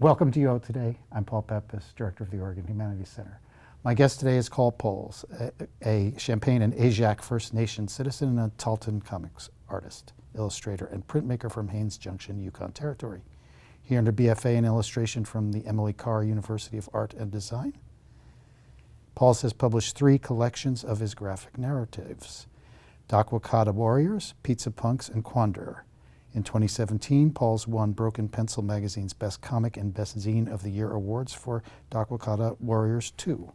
Welcome to You Out Today. I'm Paul Pepis, Director of the Oregon Humanities Center. My guest today is Carl Poles, a Champaign and Ajax First Nation citizen and a Tahltan comics artist, illustrator, and printmaker from Haines Junction, Yukon Territory. He earned a BFA in illustration from the Carr University of Art and Design. Pauls has published 3 collections of his graphic narratives: Dakwäkãda Warriors, Pizza Punks, and Kwändür. In 2017, Pauls won Broken Pencil Magazine's Best Comic and Best Zine of the Year awards for Dakwäkãda Warriors 2.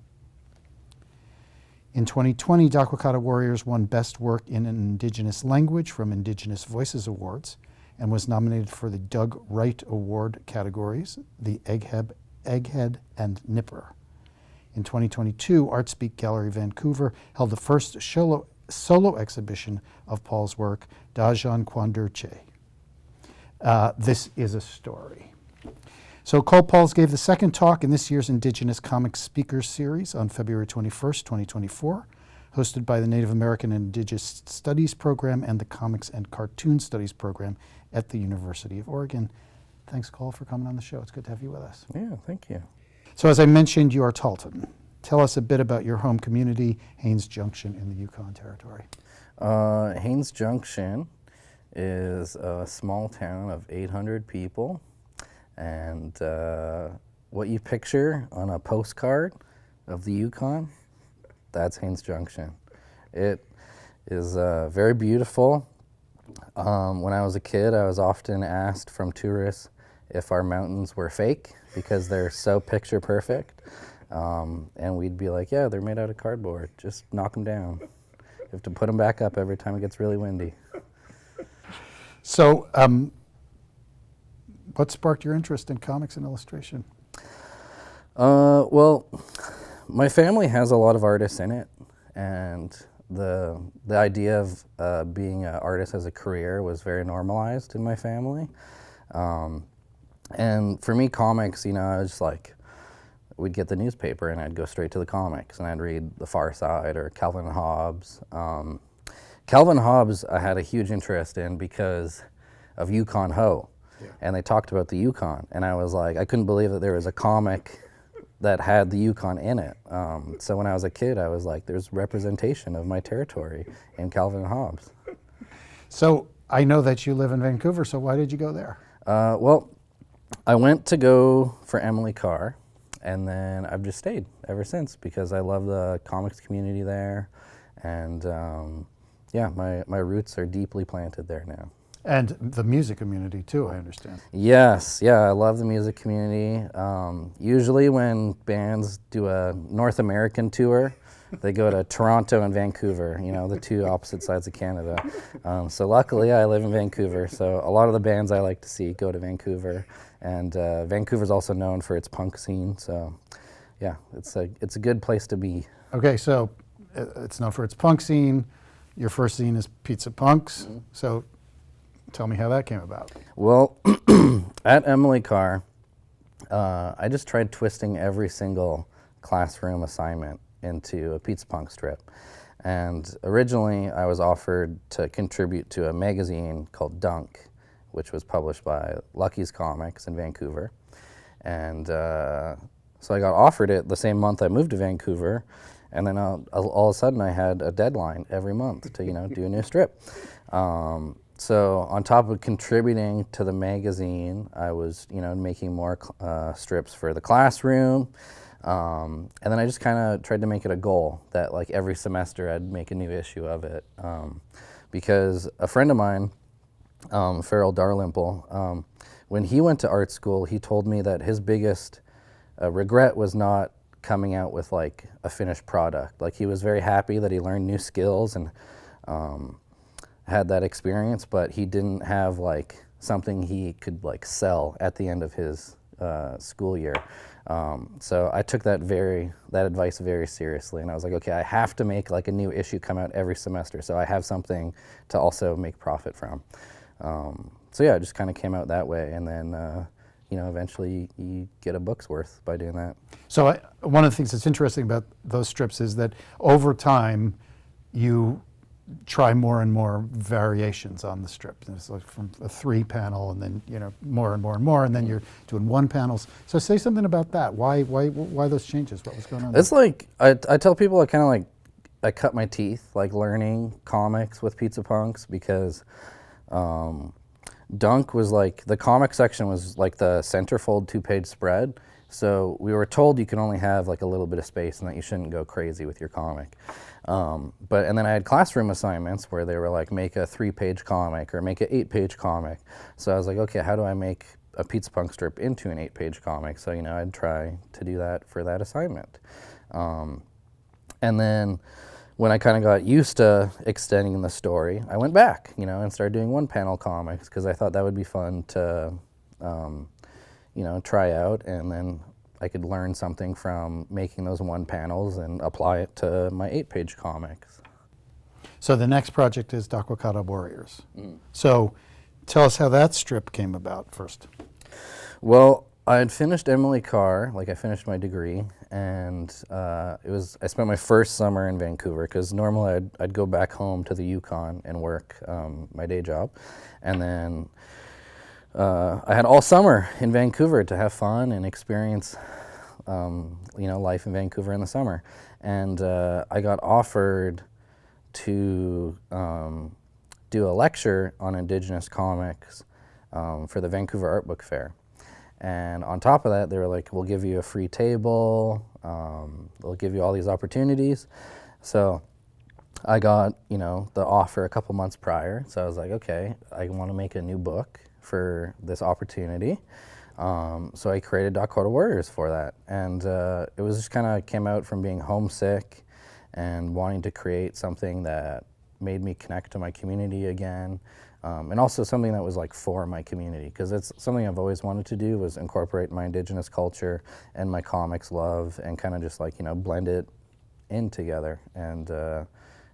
In 2020, Dakwäkãda Warriors won Best Work in an Indigenous Language from Indigenous Voices Awards and was nominated for the Doug Wright Award categories, the Egghead, and Nipper. In 2022, ArtSpeak Gallery Vancouver held the first solo exhibition of Paul's work, Dajan Kwändür. This is a story. So Carl Pauls gave the second talk in this year's Indigenous Comics Speaker series on February 21st, 2024, hosted by the Native American and Indigenous Studies program and the Comics and Cartoon Studies program at the University of Oregon. Thanks, Carl, for coming on the show. It's good to have you with us. Yeah, thank you. So as I mentioned, you are Tahltan. Tell us a bit about your home community, Haines Junction in the Yukon Territory. Haines Junction is a small town of 800 people, and what you picture on a postcard of the Yukon, that's Haines Junction. It is very beautiful. When I was a kid, I was often asked from tourists if our mountains were fake because they're so picture perfect. And we'd be like, yeah, they're made out of cardboard. Just knock them down. You have to put them back up every time it gets really windy. So what sparked your interest in comics and illustration? Well, my family has a lot of artists in it, and the idea of being an artist as a career was very normalized in my family. And for me, comics, you know, I was just like, we'd get the newspaper and I'd go straight to the comics and I'd read The Far Side or Calvin and Hobbes. Calvin and Hobbes I had a huge interest in because of Yukon Ho. Yeah. And they talked about the Yukon, and I was like, I couldn't believe that there was a comic that had the Yukon in it. So when I was a kid, I was like, there's representation of my territory in Calvin and Hobbes. So I know that you live in Vancouver, so why did you go there? Well, I went to go for Carr, and then I've just stayed ever since because I love the comics community there, and yeah, my roots are deeply planted there now. And the music community too, I understand. Yes, yeah, I love the music community. Usually when bands do a North American tour, they go to Toronto and Vancouver, you know, the two opposite sides of Canada. So luckily I live in Vancouver, so a lot of the bands I like to see go to Vancouver. And Vancouver's also known for its punk scene, so yeah, it's a good place to be. Okay, so it's known for its punk scene. Your first zine is Pizza Punks, mm-hmm. So tell me how that came about. Well, at Carr, I just tried twisting every single classroom assignment into a Pizza Punk strip. And originally I was offered to contribute to a magazine called Dunk, which was published by Lucky's Comics in Vancouver. And so I got offered it the same month I moved to Vancouver, and then all of a sudden I had a deadline every month to, you know, do a new strip. So on top of contributing to the magazine, I was, you know, making more strips for the classroom. And then I just kind of tried to make it a goal that like every semester I'd make a new issue of it. Because a friend of mine, Farrell Darlimple, when he went to art school, he told me that his biggest regret was not coming out with like a finished product. Like he was very happy that he learned new skills and had that experience, but he didn't have like something he could like sell at the end of his school year. So I took that advice very seriously, and I was like, okay, I have to make like a new issue come out every semester, so I have something to also make profit from. So yeah, it just kind of came out that way, and then you know, eventually you get a book's worth by doing that. So one of the things that's interesting about those strips is that over time you try more and more variations on the strip. There's like from a 3-panel, and then more and more and more, and then you're doing 1-panels. So say something about that. Why those changes? What was going on? It's like I tell people I cut my teeth like learning comics with Pizza Punks, because Dunk was like, the comic section was like the centerfold 2-page spread. So we were told you can only have like a little bit of space and that you shouldn't go crazy with your comic. And then I had classroom assignments where they were like, make a 3-page comic or make an 8-page comic. So I was like, okay, how do I make a Pizza Punk strip into an 8-page comic? So, I'd try to do that for that assignment. And then when I kind of got used to extending the story, I went back, and started doing 1-panel comics, because I thought that would be fun to, try out, and then I could learn something from making those 1-panels and apply it to my 8-page comics. So the next project is Dakwäkãda Warriors. So tell us how that strip came about first. Well, I had finished Emily Carr, I finished my degree, and I spent my first summer in Vancouver, because normally I'd go back home to the Yukon and work my day job, and then I had all summer in Vancouver to have fun and experience, life in Vancouver in the summer. And I got offered to do a lecture on Indigenous comics for the Vancouver Art Book Fair. And on top of that, they were like, we'll give you a free table, they'll give you all these opportunities. So I got, the offer a couple months prior. So I was like, okay, I want to make a new book for this opportunity. So I created Dakwäkãda Warriors for that. And it was just kind of came out from being homesick and wanting to create something that made me connect to my community again. And also something that was like for my community, because it's something I've always wanted to do, was incorporate my Indigenous culture and my comics love and kind of just blend it in together. And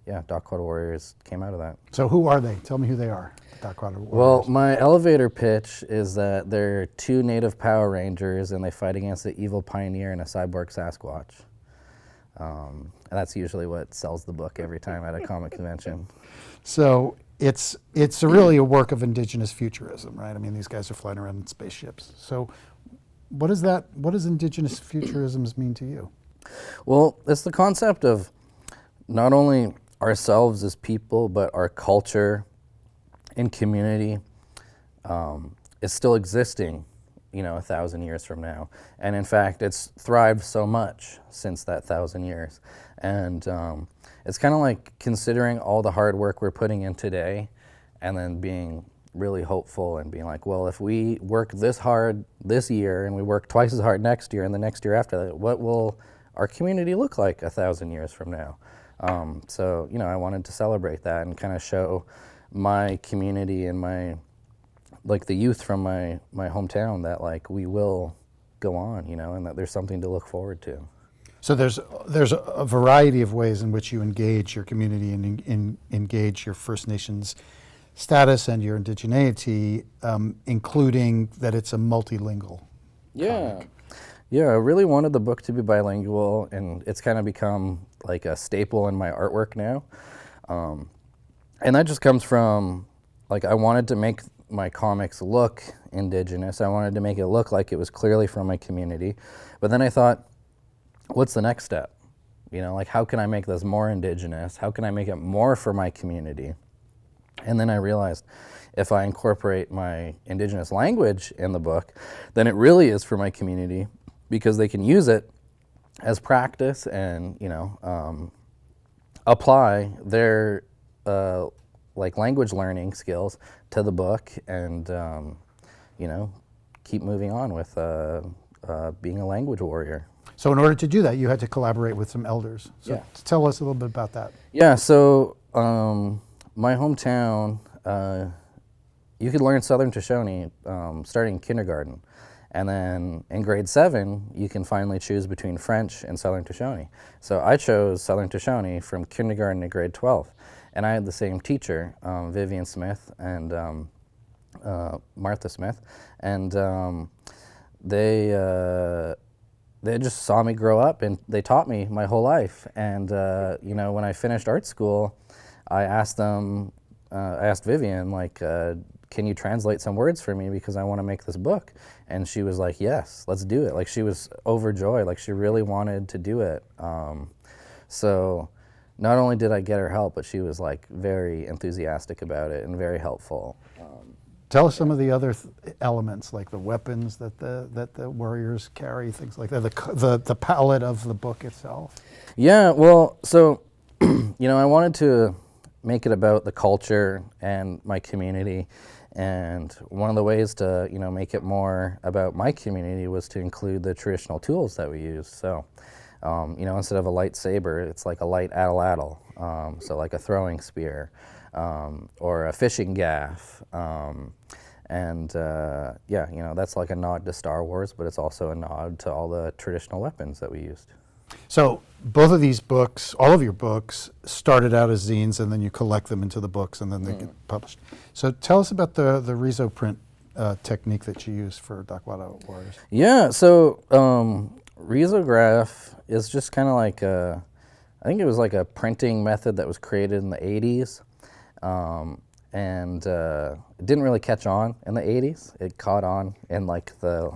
Dakwäkãda Warriors came out of that. So who are they? Tell me who they are, Dakwäkãda Warriors. Well, my elevator pitch is that they're 2 native Power Rangers and they fight against the evil pioneer and a cyborg Sasquatch. And that's usually what sells the book every time at a comic convention. So it's really a work of Indigenous futurism, right? I mean, these guys are flying around in spaceships. So what does Indigenous futurism mean to you? Well, it's the concept of not only ourselves as people, but our culture and community is still existing, 1,000 years from now. And in fact, it's thrived so much since that 1,000 years. And it's kind of like considering all the hard work we're putting in today and then being really hopeful and being like, well, if we work this hard this year and we work twice as hard next year and the next year after that, what will our community look like 1,000 years from now? So, I wanted to celebrate that and kind of show my community and the youth from my hometown that we will go on, and that there's something to look forward to. So there's a variety of ways in which you engage your community and engage your First Nations status and your indigeneity, including that it's a multilingual comic. Yeah, I really wanted the book to be bilingual, and it's kind of become like a staple in my artwork now. And that just comes from, I wanted to make my comics look Indigenous. I wanted to make it look like it was clearly from my community. But then I thought, what's the next step? How can I make this more Indigenous? How can I make it more for my community? And then I realized if I incorporate my Indigenous language in the book, then it really is for my community, because they can use it as practice and, apply their language learning skills to the book and, keep moving on with being a language warrior. So in order to do that, you had to collaborate with some elders. So Yeah. tell us a little bit about that. Yeah, so my hometown, you could learn Southern Shoshone starting kindergarten. And then in grade 7, you can finally choose between French and Southern Shoshone. So I chose Southern Shoshone from kindergarten to grade 12. And I had the same teacher, Vivian Smith and Martha Smith. And they just saw me grow up and they taught me my whole life. And, when I finished art school, I asked them, I asked Vivian, like, can you translate some words for me because I want to make this book? And she was like, yes, let's do it. Like, she was overjoyed. Like, she really wanted to do it. So not only did I get her help, but she was like very enthusiastic about it and very helpful. Tell us some of the other elements, like the weapons that the warriors carry, things like that, the palette of the book itself. Yeah, well, so, you know, I wanted to make it about the culture and my community, and one of the ways to, you know, make it more about my community was to include the traditional tools that we use. So, you know, instead of a lightsaber, it's like a light atlatl, so like a throwing spear, or a fishing gaff. Yeah, you know, that's like a nod to Star Wars, but it's also a nod to all the traditional weapons that we used. So both of these books, all of your books, started out as zines, and then you collect them into the books, and then they get published. So tell us about the Riso print technique that you use for Dakwäkãda Warriors. Yeah, so risograph is just kind of like I think it was like a printing method that was created in the 80s. It didn't really catch on in the 80s. It caught on in like the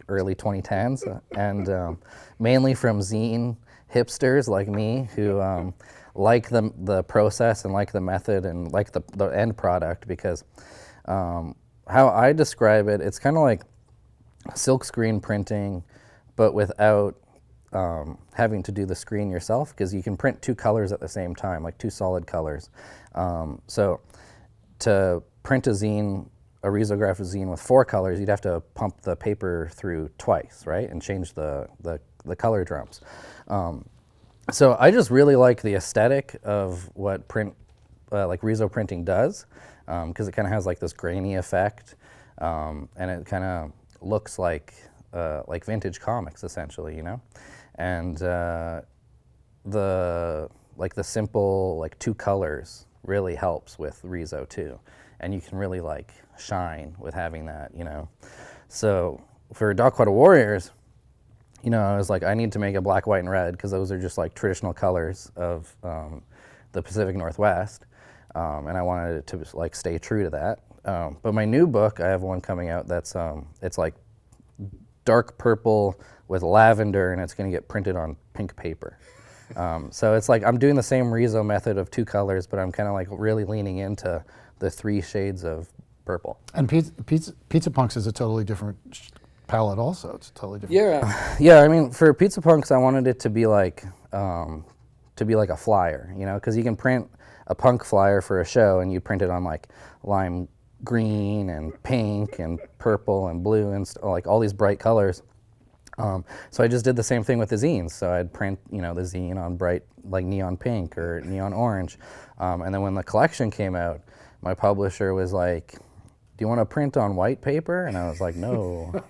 early 2010s, and mainly from zine hipsters like me who like the process and like the method and like the end product, because how I describe it, it's kind of like silkscreen printing, but without having to do the screen yourself, because you can print two colors at the same time, like two solid colors. So to print a risograph zine with 4 colors, you'd have to pump the paper through twice, right, and change the color drums. So I just really like the aesthetic of what like Riso printing does, because it kind of has like this grainy effect, and it kind of looks like vintage comics essentially, you know, and the simple like 2 colors really helps with Riso too, and you can really like shine with having that, you know. So for Dakwäkãda Warriors, you know, I was like, I need to make a black, white, and red, because those are just like traditional colors of the Pacific Northwest, and I wanted it to like stay true to that. But my new book, I have one coming out that's it's like dark purple with lavender, and it's going to get printed on pink paper. So it's like I'm doing the same Riso method of 2 colors, but I'm kind of like really leaning into the 3 shades of purple. And Pizza Punks is a totally different palette also. It's totally different. Yeah. Yeah, I mean, for Pizza Punks, I wanted it to be like a flyer, you know, because you can print a punk flyer for a show, and you print it on like lime green and pink and purple and blue and like all these bright colors. So I just did the same thing with the zines. So I'd print, you know, the zine on bright, like neon pink or neon orange. And then when the collection came out, my publisher was like, do you want to print on white paper? And I was like, no,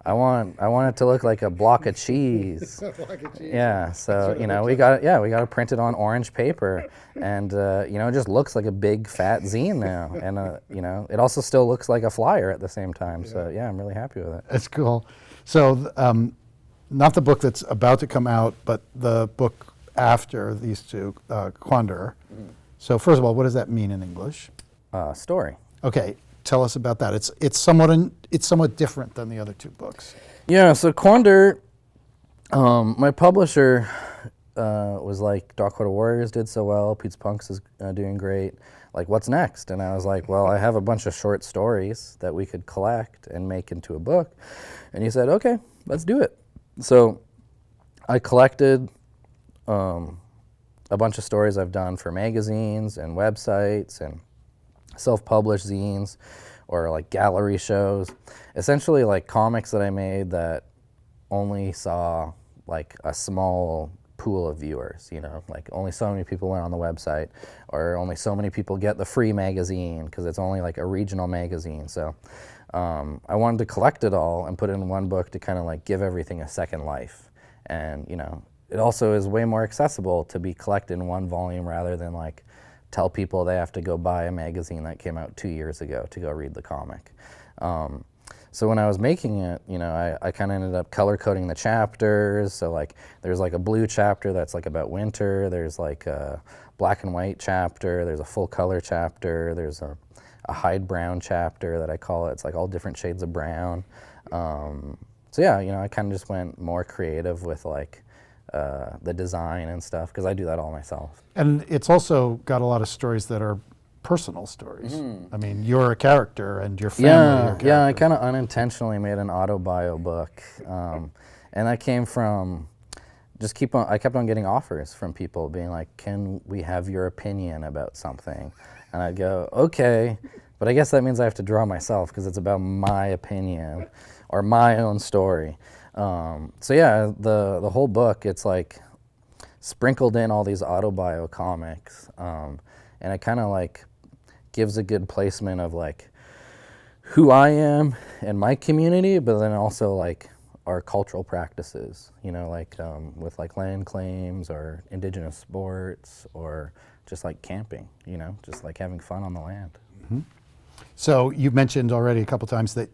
I want it to look like a block of cheese. A block of cheese. Yeah, so, you know, we got to print it on orange paper. And, you know, it just looks like a big fat zine now. And, you know, it also still looks like a flyer at the same time. So, yeah, I'm really happy with it. That's cool. So, not the book that's about to come out, but the book after these two, Kwändür. So, first of all, what does that mean in English? Story. Okay, tell us about that. It's somewhat different than the other 2 books. Yeah. So Kwändür, my publisher was like, Dakwäkãda Warriors did so well, Pizza Punks is doing great. Like, what's next? And I was like, well, I have a bunch of short stories that we could collect and make into a book. And he said, okay, let's do it. So I collected a bunch of stories I've done for magazines and websites and self-published zines or like gallery shows. Essentially like comics that I made that only saw like a small pool of viewers, you know, like only so many people went on the website, or only so many people get the free magazine because it's only like a regional magazine. So I wanted to collect it all and put it in one book to kind of like give everything a second life. And, you know, it also is way more accessible to be collected in one volume rather than like tell people they have to go buy a magazine that came out 2 years ago to go read the comic. So when I was making it, you know, I kind of ended up color coding the chapters. So like there's like a blue chapter that's like about winter. There's like a black and white chapter, there's a full color chapter, there's a hide brown chapter that I call it. It's like all different shades of brown. So yeah, you know, I kind of just went more creative with like the design and stuff, because I do that all myself. And it's also got a lot of stories that are personal stories. I mean, you're a character and your family are characters. Yeah, I kind of unintentionally made an autobio book. And that came from I kept on getting offers from people being like, can we have your opinion about something? And I'd go, okay, but I guess that means I have to draw myself because it's about my opinion or my own story. So yeah, the whole book, it's like sprinkled in all these autobio comics, and it kind of like gives a good placement of like who I am and my community, but then also like our cultural practices, you know, like with like land claims or indigenous sports or just like camping, you know, just like having fun on the land. Mm-hmm. So you mentioned already a couple times that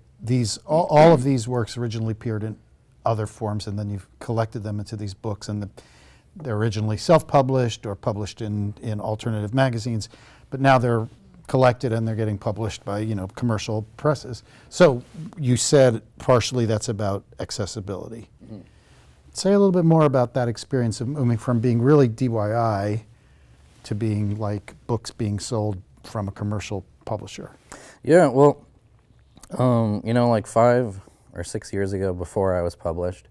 all of these works originally appeared in other forms, and then you've collected them into these books, and they're originally self-published or published in alternative magazines, but now they're collected and they're getting published by, you know, commercial presses. So you said partially that's about accessibility. Mm-hmm. Say a little bit more about that experience of moving from being really DIY to being like books being sold from a commercial publisher. Yeah, well, you know, like 5 or 6 years ago, before I was published,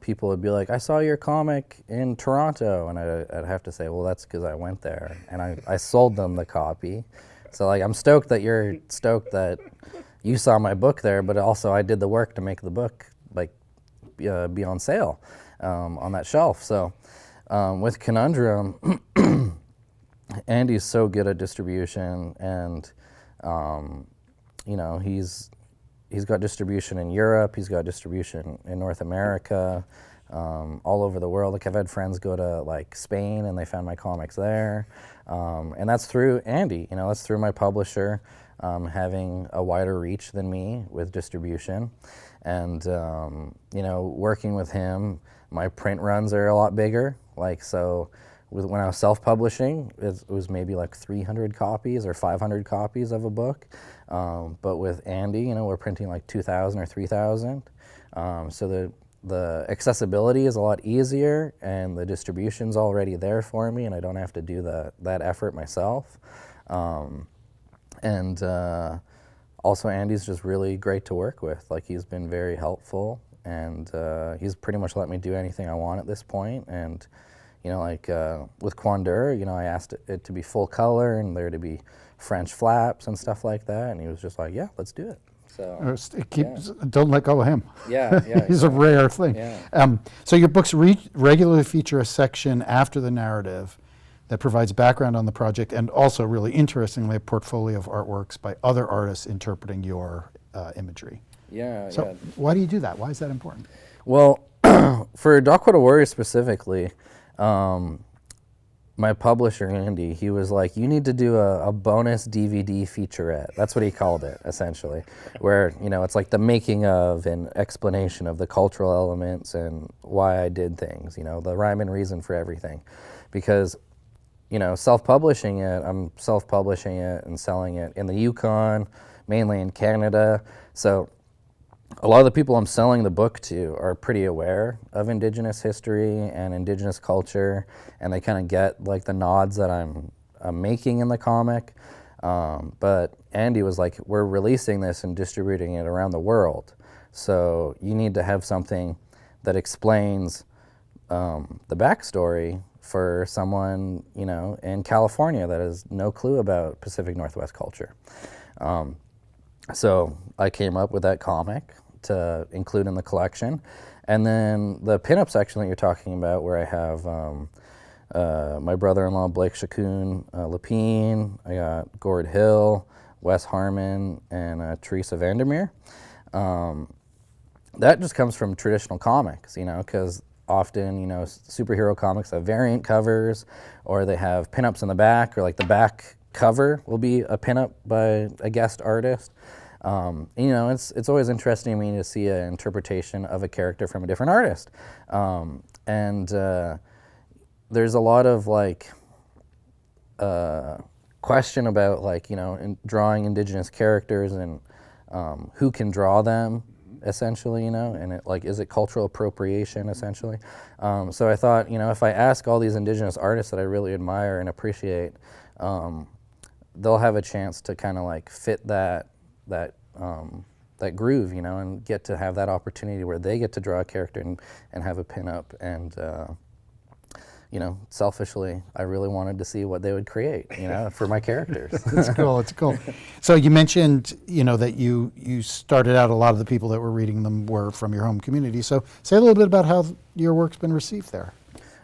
people would be like, I saw your comic in Toronto, and I'd have to say, well, that's because I went there, and I sold them the copy. So like, I'm stoked that you're stoked that you saw my book there, but also I did the work to make the book like be on sale on that shelf. So with Conundrum, Andy's so good at distribution, and you know, he's got distribution in Europe, he's got distribution in North America, all over the world. Like, I've had friends go to like Spain and they found my comics there. And that's through Andy, you know, that's through my publisher having a wider reach than me with distribution. And, you know, working with him, my print runs are a lot bigger. Like, so when I was self-publishing, it was maybe like 300 copies or 500 copies of a book. But with Andy, you know, we're printing like 2,000 or 3,000. So the accessibility is a lot easier, and the distribution's already there for me, and I don't have to do that effort myself. And also, Andy's just really great to work with. Like, he's been very helpful, and he's pretty much let me do anything I want at this point. And you know, like with Kwändür, you know, I asked it to be full color and there to be French flaps and stuff like that, and he was just like, "Yeah, let's do it." So don't let go of him. Yeah, He's a rare thing. Yeah. So your books regularly feature a section after the narrative that provides background on the project, and also, really interestingly, a portfolio of artworks by other artists interpreting your imagery. So why do you do that? Why is that important? Well, for Dakwäkãda Warriors specifically, my publisher, Andy, he was like, you need to do a bonus DVD featurette. That's what he called it, essentially, where, you know, it's like the making of and explanation of the cultural elements and why I did things, you know, the rhyme and reason for everything. Because, you know, I'm self-publishing it and selling it in the Yukon, mainly in Canada. So a lot of the people I'm selling the book to are pretty aware of Indigenous history and Indigenous culture, and they kind of get like the nods that I'm making in the comic. But Andy was like, we're releasing this and distributing it around the world, so you need to have something that explains the backstory for someone, you know, in California that has no clue about Pacific Northwest culture. So I came up with that comic to include in the collection. And then the pinup section that you're talking about, where I have my brother-in-law Blake Shakun Lapine, I got Gord Hill, Wes Harmon, and Teresa Vandermeer. That just comes from traditional comics, you know, because often, you know, superhero comics have variant covers, or they have pinups in the back, or like the back cover will be a pinup by a guest artist. You know, it's always interesting to me to see an interpretation of a character from a different artist. And there's a lot of like question about like, you know, drawing Indigenous characters and who can draw them, essentially, you know, and is it cultural appropriation, essentially? So I thought, you know, if I ask all these Indigenous artists that I really admire and appreciate, they'll have a chance to kind of like fit that groove, you know, and get to have that opportunity where they get to draw a character and have a pin-up. And you know, selfishly, I really wanted to see what they would create, you know, for my characters. It's cool. It's cool. So you mentioned, you know, that you started out, a lot of the people that were reading them were from your home community. So say a little bit about how your work's been received there.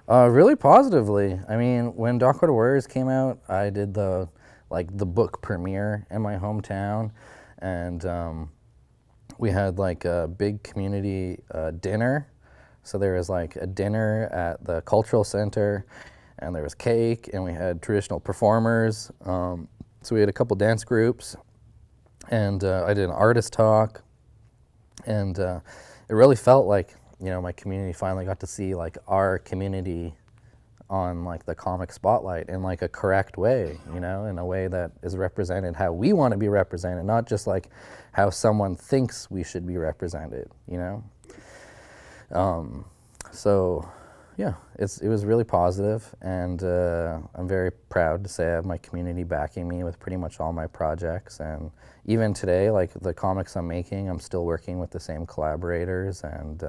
Really positively. I mean, when Dakwäkãda Warriors came out, I did the book premiere in my hometown, and we had like a big community dinner. So there was like a dinner at the cultural center, and there was cake, and we had traditional performers. So we had a couple dance groups, and I did an artist talk, and it really felt like, you know, my community finally got to see like our community on like the comic spotlight in like a correct way, you know, in a way that is represented how we want to be represented, not just like how someone thinks we should be represented, you know. So yeah, it was really positive, and I'm very proud to say I have my community backing me with pretty much all my projects. And even today, like the comics I'm making, I'm still working with the same collaborators, and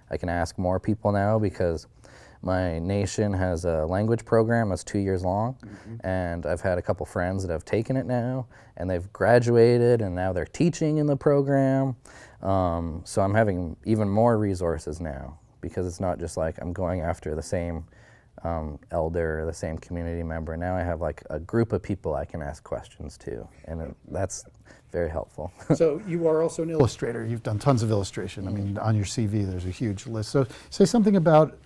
I can ask more people now because my nation has a language program that's 2 years long, and I've had a couple friends that have taken it now, and they've graduated, and now they're teaching in the program. So I'm having even more resources now, because it's not just like I'm going after the same elder or the same community member. Now I have like a group of people I can ask questions to, and that's very helpful. So you are also an illustrator. You've done tons of illustration. I mean, on your CV, there's a huge list. So say something about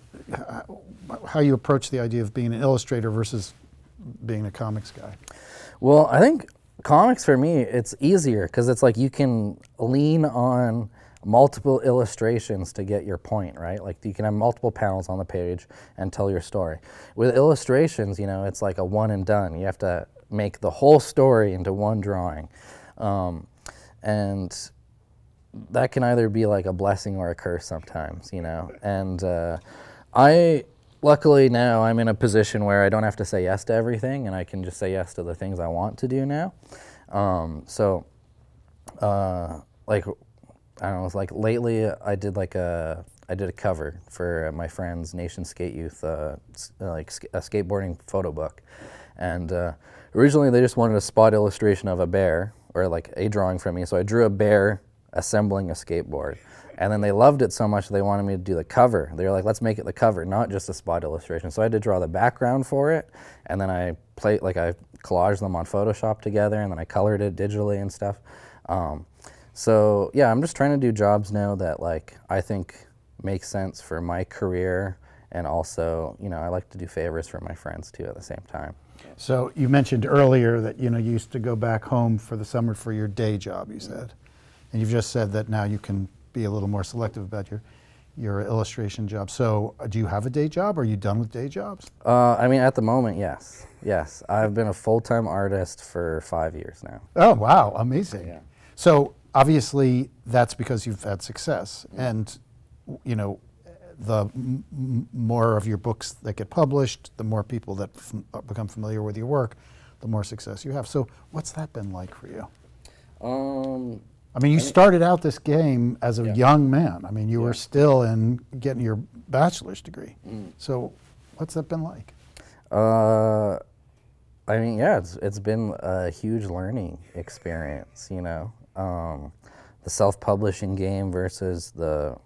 how you approach the idea of being an illustrator versus being a comics guy. Well, I think comics for me, it's easier because it's like you can lean on multiple illustrations to get your point, right? Like you can have multiple panels on the page and tell your story. With illustrations, you know, it's like a one and done. You have to make the whole story into one drawing. And that can either be like a blessing or a curse sometimes, you know. And luckily now I'm in a position where I don't have to say yes to everything, and I can just say yes to the things I want to do now. Like, I don't know, it's like lately I did a cover for my friend's Nation Skate Youth, like a skateboarding photo book. And originally they just wanted a spot illustration of a bear, or like a drawing from me, so I drew a bear assembling a skateboard. And then they loved it so much they wanted me to do the cover. They were like, let's make it the cover, not just a spot illustration. So I had to draw the background for it, and then I collaged them on Photoshop together, and then I colored it digitally and stuff. So yeah, I'm just trying to do jobs now that like I think make sense for my career, and also, you know, I like to do favors for my friends too at the same time. So you mentioned earlier that, you know, you used to go back home for the summer for your day job, you said. And you've just said that now you can be a little more selective about your illustration job. So do you have a day job? Are you done with day jobs? I mean, at the moment, yes. Yes, I've been a full-time artist for 5 years now. Oh, wow, amazing. Yeah. So obviously that's because you've had success. And, you know, the more of your books that get published, the more people that become familiar with your work, the more success you have. So what's that been like for you? I mean, you started out this game as a young man. I mean, you were still getting your bachelor's degree. So what's that been like? I mean, yeah, it's been a huge learning experience, you know. The self-publishing game versus the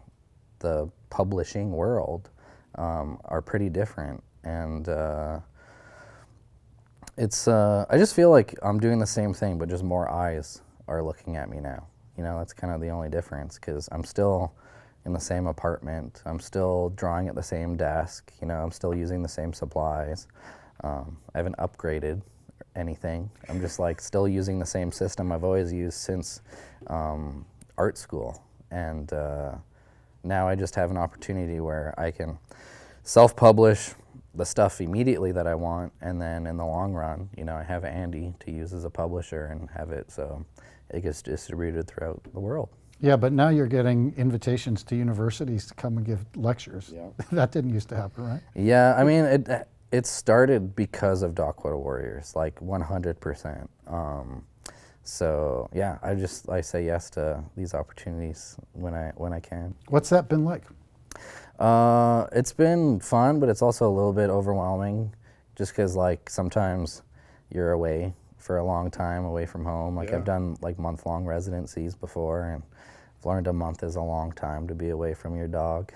publishing world are pretty different. And I just feel like I'm doing the same thing, but just more eyes are looking at me now. You know, that's kind of the only difference, because I'm still in the same apartment. I'm still drawing at the same desk. You know, I'm still using the same supplies. I haven't upgraded anything. I'm just like still using the same system I've always used since art school. And now I just have an opportunity where I can self-publish, the stuff immediately that I want, and then in the long run, you know, I have Andy to use as a publisher and have it so it gets distributed throughout the world. Yeah, but now you're getting invitations to universities to come and give lectures. Yeah. That didn't used to happen, right? Yeah, I mean, it started because of Dakwäkãda Warriors, like 100%. So yeah, I say yes to these opportunities when I can. What's that been like? It's been fun, but it's also a little bit overwhelming, just because like sometimes you're away for a long time, away from home. Like I've done like month-long residencies before, and I've learned a month is a long time to be away from your dog.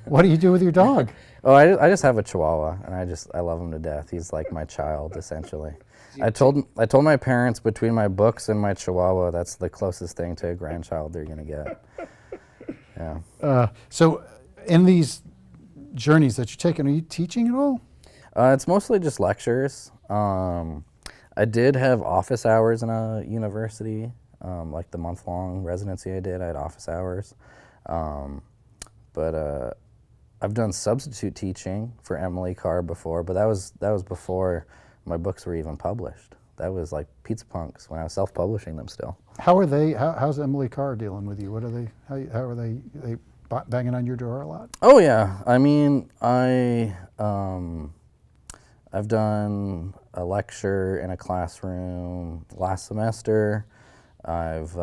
What do you do with your dog? Oh, I just have a Chihuahua, and I love him to death. He's like my child, essentially. I told my parents between my books and my Chihuahua, that's the closest thing to a grandchild they're gonna get. Yeah. So in these journeys that you're taking, are you teaching at all? It's mostly just lectures. I did have office hours in a university, like the month-long residency I did. I had office hours, but I've done substitute teaching for Emily Carr before. But that was before my books were even published. That was like Pizza Punks when I was self-publishing them still. How are they? How's Emily Carr dealing with you? What are they? How are they? They banging on your door a lot? Oh yeah, I mean I've done a lecture in a classroom last semester. I've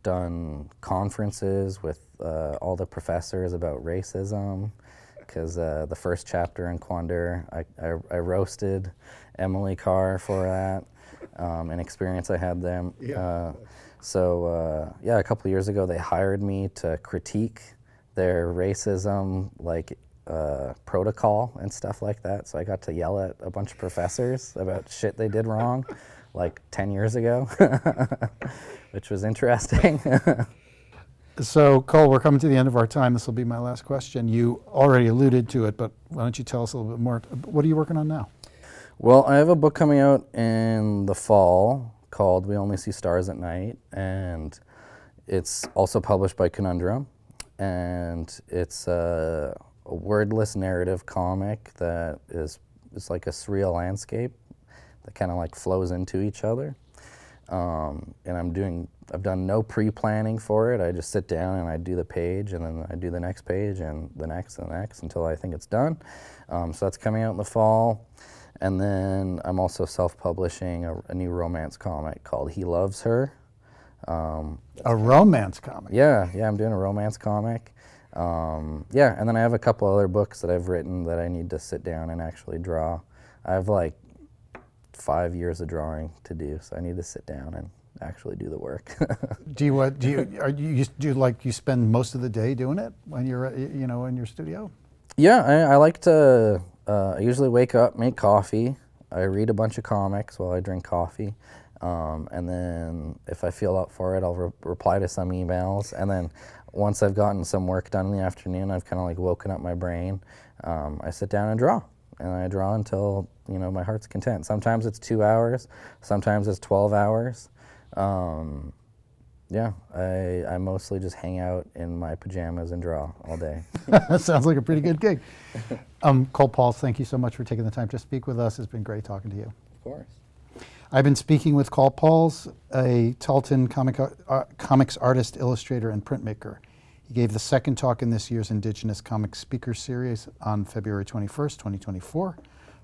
done conferences with all the professors about racism, because the first chapter in Kwändür, I roasted Emily Carr for that, an experience I had them. Yeah. Yeah, a couple of years ago they hired me to critique their racism, like protocol and stuff like that. So I got to yell at a bunch of professors about shit they did wrong, like 10 years ago, which was interesting. So, Cole, we're coming to the end of our time. This will be my last question. You already alluded to it, but why don't you tell us a little bit more? What are you working on now? Well, I have a book coming out in the fall called We Only See Stars at Night, and it's also published by Kwändür, and it's a wordless narrative comic that is like a surreal landscape that kind of like flows into each other. And I've done no pre-planning for it. I just sit down and I do the page, and then I do the next page and the next and the next until I think it's done. So that's coming out in the fall. And then I'm also self-publishing a new romance comic called He Loves Her. A romance comic? Yeah, I'm doing a romance comic. Yeah, and then I have a couple other books that I've written that I need to sit down and actually draw. I have like 5 years of drawing to do, so I need to sit down and actually do the work. Do you spend most of the day doing it when you're in your studio? Yeah, I like to. I usually wake up, make coffee. I read a bunch of comics while I drink coffee, and then if I feel up for it, I'll reply to some emails. And then once I've gotten some work done in the afternoon, I've kind of like woken up my brain. I sit down and draw. And I draw until, my heart's content. Sometimes it's 2 hours, sometimes it's 12 hours. Yeah, I mostly just hang out in my pajamas and draw all day. That sounds like a pretty good gig. Cole Pauls, thank you so much for taking the time to speak with us. It's been great talking to you. Of course. I've been speaking with Cole Pauls, a Tahltan comics artist, illustrator, and printmaker. He gave the second talk in this year's Indigenous Comics Speaker series on February 21st, 2024,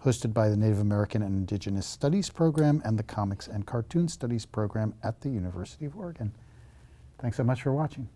hosted by the Native American and Indigenous Studies program and the Comics and Cartoon Studies program at the University of Oregon. Thanks so much for watching.